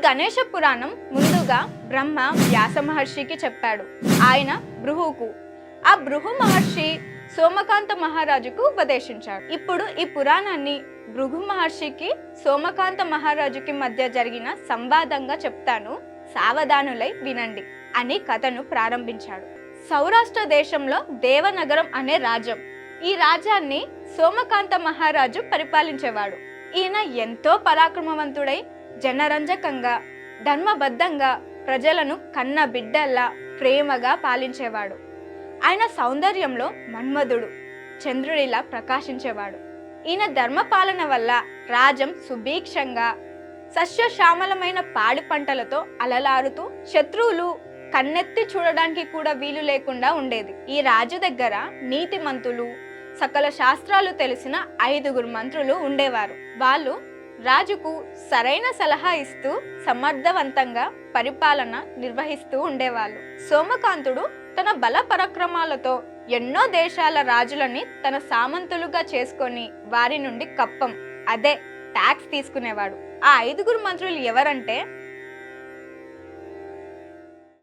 గణేష పురాణం ముందుగా బ్రహ్మ వ్యాస మహర్షికి చెప్పాడు, ఆయన భృగుకు. ఆ భృగు మహర్షి సోమకాంత మహారాజుకు ఉపదేశించాడు. ఇప్పుడు ఈ పురాణాన్ని భృగు మహర్షికి సోమకాంత మహారాజుకి మధ్య జరిగిన సంవాదంగా చెప్తాను, సావధానులై వినండి అని కథను ప్రారంభించాడు. సౌరాష్ట్ర దేశంలో దేవనగరం అనే రాజ్యం. ఈ రాజ్యాన్ని సోమకాంత మహారాజు పరిపాలించేవాడు. ఈయన ఎంతో పరాక్రమవంతుడై జనరంజకంగా ధర్మబద్ధంగా ప్రజలను కన్న బిడ్డల్లా ప్రేమగా పాలించేవాడు. ఆయన సౌందర్యంలో మన్మధుడు చంద్రుడిలా ప్రకాశించేవాడు. ఈయన ధర్మపాలన వల్ల రాజ్యం సుభిక్షంగా సస్యశ్యామలమైన పాడి పంటలతో అలలారుతూ శత్రువులు కన్నెత్తి చూడడానికి కూడా వీలు లేకుండా ఉండేది. ఈ రాజు దగ్గర నీతిమంతులు, సకల శాస్త్రాలు తెలిసిన 5 మంత్రులు ఉండేవారు. వాళ్ళు రాజుకు సరైన సలహా ఇస్తూ సమర్థవంతంగా పరిపాలన నిర్వహిస్తూ ఉండేవాళ్ళు. సోమకాంతుడు తన బల పరాక్రమాలతో ఎన్నో దేశాల రాజులని తన సామంతులుగా చేసుకొని వారి నుండి కప్పం, అదే ట్యాక్స్ తీసుకునేవాడు. ఆ 5 మంత్రులు ఎవరంటే